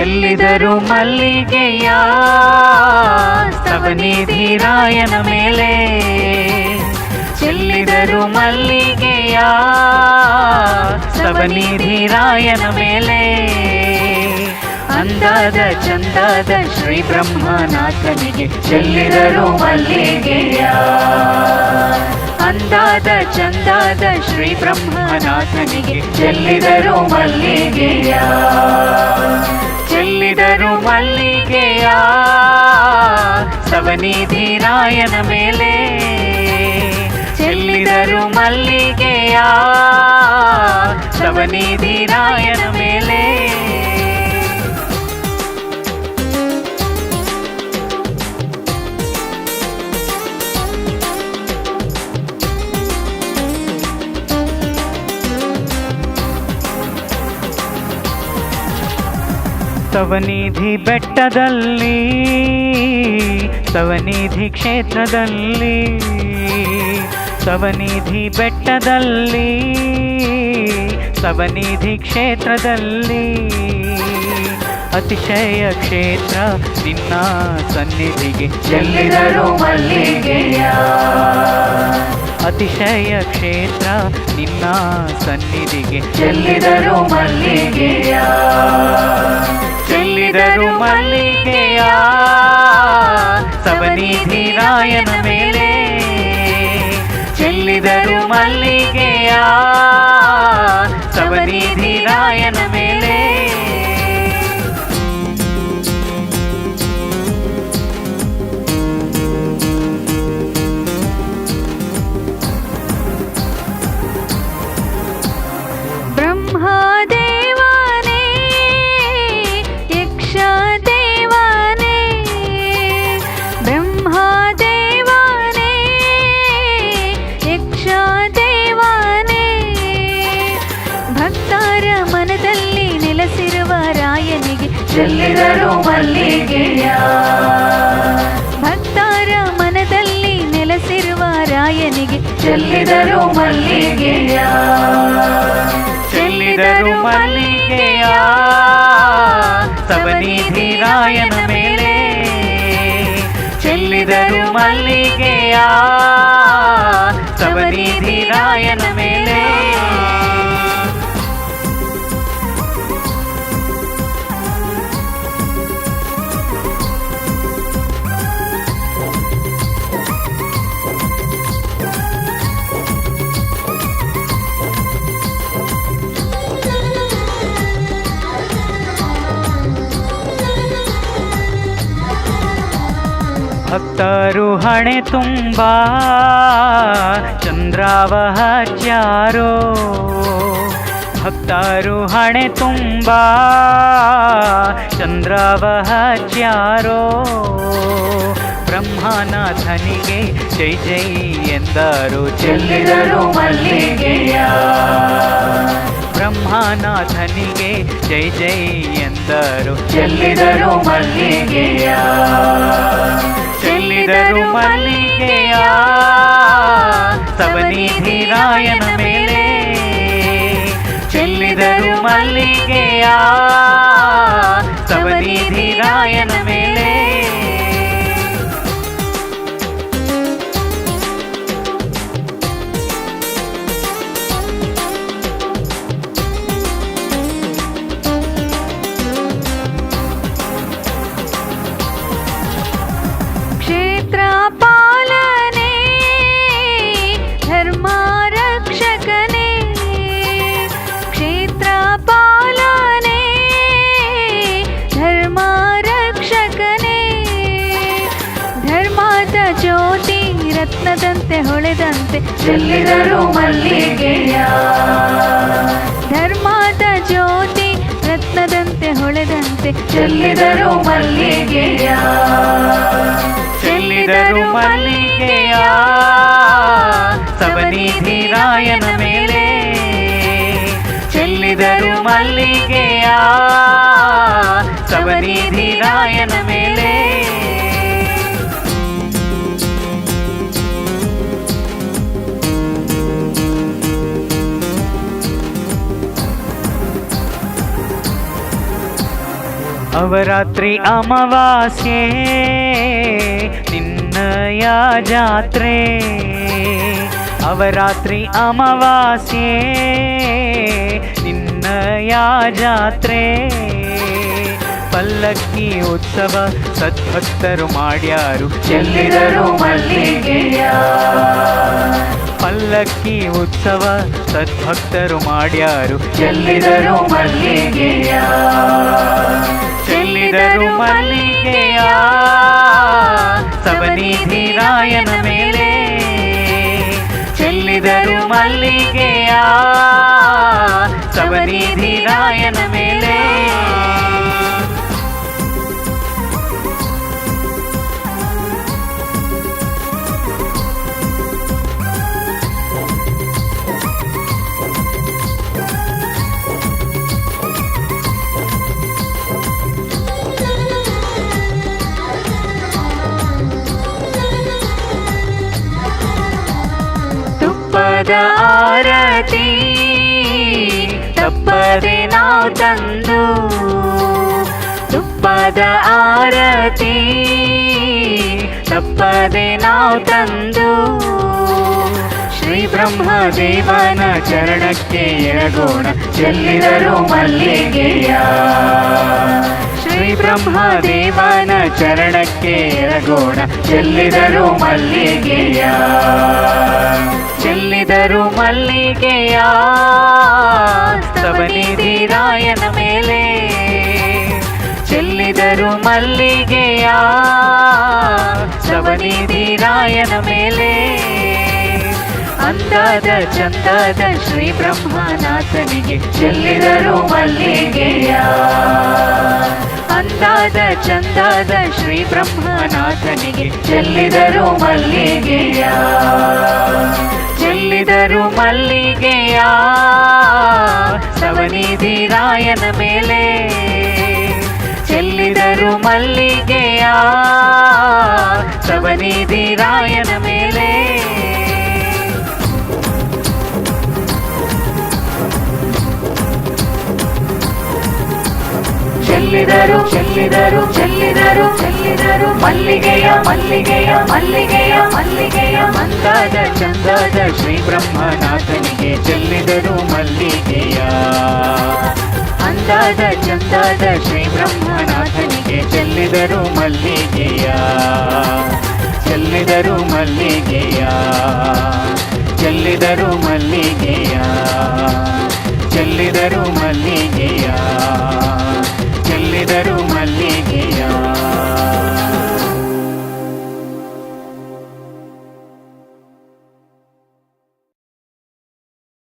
ಚೆಲ್ಲಿದರು ಮಲ್ಲಿಗೆಯ ಸ್ತವನಿಧಿ ರಾಯನ ಮೇಲೆ, ಚೆಲ್ಲಿದರು ಮಲ್ಲಿಗೆಯ ಸ್ತವನಿಧಿ ರಾಯನ ಮೇಲೆ. ಅಂದಾದ ಚಂದಾದ ಶ್ರೀ ಬ್ರಹ್ಮನಾಥನಿಗೆ ಚೆಲ್ಲಿದರು ಮಲ್ಲಿಗೆಯ, ಅಂದಾದ ಚಂದಾದ ಶ್ರೀ ಬ್ರಹ್ಮನಾಥನಿಗೆ ಚೆಲ್ಲಿದರು ಮಲ್ಲಿಗೆಯ, ಚೆಲ್ಲಿದರು ಮಲ್ಲಿಗೆಯ ಸ್ತವನಿಧಿ ರಾಯನ ಮೇಲೆ, ಚೆಲ್ಲಿದರು ಮಲ್ಲಿಗೆಯ ಸ್ತವನಿಧಿ ರಾಯನ ಮೇಲೆ. ಸ್ತವನಿಧಿ ಬೆಟ್ಟದಲ್ಲಿ, ಸ್ತವನಿಧಿ ಕ್ಷೇತ್ರದಲ್ಲಿ, ಸ್ತವನಿಧಿ ಬೆಟ್ಟದಲ್ಲಿ, ಸ್ತವನಿಧಿ ಕ್ಷೇತ್ರದಲ್ಲಿ, ಅತಿಶಯ ಕ್ಷೇತ್ರ ನಿನ್ನ ಸನ್ನಿಧಿಗೆ ಚೆಲ್ಲಿದರು ಮಲ್ಲಿಗೆಯ, ಅತಿಶಯ ಕ್ಷೇತ್ರ ನಿನ್ನ ಸನ್ನಿಧಿಗೆ ಚೆಲ್ಲಿದರು ಮಲ್ಲಿಗೆಯ, ಚೆಲ್ಲಿದರು ಮಲ್ಲಿಗೆಯ ಸ್ತವನಿಧಿ ರಾಯನ ಮೇಲೆ, ಚೆಲ್ಲಿದರು ಮಲ್ಲಿಗೆಯ ಸ್ತವನಿಧಿ ರಾಯನ ಮೇಲೆ. ಬ್ರಹ್ಮದೇವನೇ ಯಕ್ಷದೇವನೇ, ಬ್ರಹ್ಮದೇವನೇ ಯಕ್ಷದೇವನೇ, ಭಕ್ತರ ಮನದಲ್ಲಿ ನೆಲೆಸಿರುವ ರಾಯನಿಗೆ ಚೆಲ್ಲಿದರು ಮಲ್ಲಿಗೆಯ, ಭಕ್ತರ ಮನದಲ್ಲಿ ನೆಲೆಸಿರುವ ರಾಯನಿಗೆ ಚೆಲ್ಲಿದರು ಮಲ್ಲಿಗೆಯ, ಚೆಲ್ಲಿದರು ಮಲ್ಲಿಗೆಯ ಸ್ತವನಿಧಿ ರಾಯನ ಮೇಲೆ, ಚೆಲ್ಲಿದರು ಮಲ್ಲಿಗೆಯ ಸ್ತವನಿಧಿ ರಾಯನ ಮೇಲೆ. ಭಕ್ತರು ಹಣೆ ತುಂಬ ಚಂದ್ರಾವ ಹಚ್ಚಾರೋ, ಭಕ್ತರು ಹಣೆ ತುಂಬ ಚಂದ್ರಾವ ಹಚ್ಚಾರೋ, ಬ್ರಹ್ಮನಾಥನಿಗೆ ಜೈ ಜೈ ಎಂದರು ಚೆಲ್ಲಿದರು ಮಲ್ಲಿಗೆಯ, ಬ್ರಹ್ಮನಾಥನಿಗೆ ಜೈ ಜೈ ಎಂದರು ಚೆಲ್ಲಿದರು ಮಲ್ಲಿಗೆಯ, ಚೆಲ್ಲಿದರು ಮಲ್ಲಿಗೆಯ ಸ್ತವನಿಧಿ ರಾಯನ ಮೇಲೆ, ಚೆಲ್ಲಿದರು ಮಲ್ಲಿಗೆಯ ಸ್ತವನಿಧಿ ರಾಯನ ಮೇಲೆ. ಕ್ಷೇತ್ರ ಪಾಲನೆ ಧರ್ಮ ರಕ್ಷಕನೇ, ಕ್ಷೇತ್ರ ಪಾಲನೆ ಧರ್ಮ ರಕ್ಷಕನೇ, ಧರ್ಮದ ಜ್ಯೋತಿ ರತ್ನದಂತೆ ಹೊಳೆದಂತೆ ಚೆಲ್ಲಿದರು ಮಲ್ಲಿಗೆಯ, ಧರ್ಮದ ಜ್ಯೋತಿ ರತ್ನದಂತೆ ಹೊಳೆದಂತೆ ಚೆಲ್ಲಿದರು ಮಲ್ಲಿಗೆಯ, ಚೆಲ್ಲಿದರು ಮಲ್ಲಿಗೆಯ ಸ್ತವನಿಧಿ ರಾಯನ ಮೇಲೆ, ಚೆಲ್ಲಿದರು ಮಲ್ಲಿಗೆಯ ಸ್ತವನಿಧಿ ರಾಯನ ಮೇಲೆ. ಅವರಾತ್ರಿ ಅಮಾವಾಸ್ಯೆ ನಿನ್ನಯ ಜಾತ್ರೆ, ಅವರಾತ್ರಿ ಅಮಾವಾಸ್ಯೆ ನಿನ್ನಯ ಜಾತ್ರೆ. ಪಲ್ಲಕ್ಕಿ ಉತ್ಸವ ಸದ್ಭಕ್ತರು ಮಾಡ್ಯಾರು ಚೆಲ್ಲಿದರು ಮಲ್ಲಿಗೆಯ. ಪಲ್ಲಕ್ಕಿ ಉತ್ಸವ ಸದ್ಭಕ್ತರು ಮಾಡ್ಯಾರು ಚೆಲ್ಲಿದರು ಮಲ್ಲಿಗೆಯ. ಚೆಲ್ಲಿದರು ಮಲ್ಲಿಗೆಯ ಸವನಿಧಿ ರಾಯನ ಮೇಲೆ, ಚೆಲ್ಲಿದರು ಮಲ್ಲಿಗೆಯ ಸವನಿಧಿ ರಾಯನ ಮೇಲೆ. ತುಪ್ಪದ ಆರತಿ ತಪ್ಪದೆ ನಾವು ತಂದು, ತುಪ್ಪದ ಆರತಿ ತಪ್ಪದೆ ನಾವು ತಂದು, ಶ್ರೀ ಬ್ರಹ್ಮದೇವನ ಚರಣಕ್ಕೆ ಎರಗೋಣ ಚೆಲ್ಲಿದರು ಮಲ್ಲಿಗೆಯ. ಶ್ರೀ ಬ್ರಹ್ಮದೇವನ ಚರಣಕ್ಕೆ ಎರಗೋಣ ಚೆಲ್ಲಿದರು ಮಲ್ಲಿಗೆಯ. ಚೆಲ್ಲಿದರು ಮಲ್ಲಿಗೆಯ ಸವನಿಧಿ ರಾಯನ ಮೇಲೆ, ಚೆಲ್ಲಿದರು ಮಲ್ಲಿಗೆಯ ಸವನಿಧಿ ರಾಯನ ಮೇಲೆ. ಅಂದಾದ ಚಂದಾದ ಶ್ರೀ ಬ್ರಹ್ಮನಾಥನಿಗೆ ಚೆಲ್ಲಿದರು ಮಲ್ಲಿಗೆಯ. ಅಂದಾದ ಚಂದಾದ ಶ್ರೀ ಬ್ರಹ್ಮನಾಥನಿಗೆ ಚೆಲ್ಲಿದರು ಮಲ್ಲಿಗೆಯ. ಚೆಲ್ಲಿದರು ಮಲ್ಲಿಗೆಯ ಸವನಿಧಿ ರಾಯನ ಮೇಲೆ, ಚೆಲ್ಲಿದರು ಮಲ್ಲಿಗೆಯ ಸವನಿಧಿ ರಾಯನ ಮೇಲೆ. ಚೆಲ್ಲಿದರು ಚೆಲ್ಲಿದರು ಚೆಲ್ಲಿದರು ಚೆಲ್ಲಿದರು ಮಲ್ಲಿಗೆಯ ಮಲ್ಲಿಗೆಯ ಮಲ್ಲಿಗೆಯ ಮಲ್ಲಿಗೆಯ. ಅಂದಾದ ಚಂದಾದ ಶ್ರೀ ಬ್ರಹ್ಮನಾಥನಿಗೆ ಚೆಲ್ಲಿದರು ಮಲ್ಲಿಗೆಯ. ಅಂದಾದ ಚಂದಾದ ಶ್ರೀ ಬ್ರಹ್ಮನಾಥನಿಗೆ ಚೆಲ್ಲಿದರು ಮಲ್ಲಿಗೆಯ. ಚೆಲ್ಲಿದರು ಮಲ್ಲಿಗೆಯ, ಚೆಲ್ಲಿದರು ಮಲ್ಲಿಗೆಯ, ಚೆಲ್ಲಿದರು ಮಲ್ಲಿಗೆಯ, ಚೆಲ್ಲಿದರು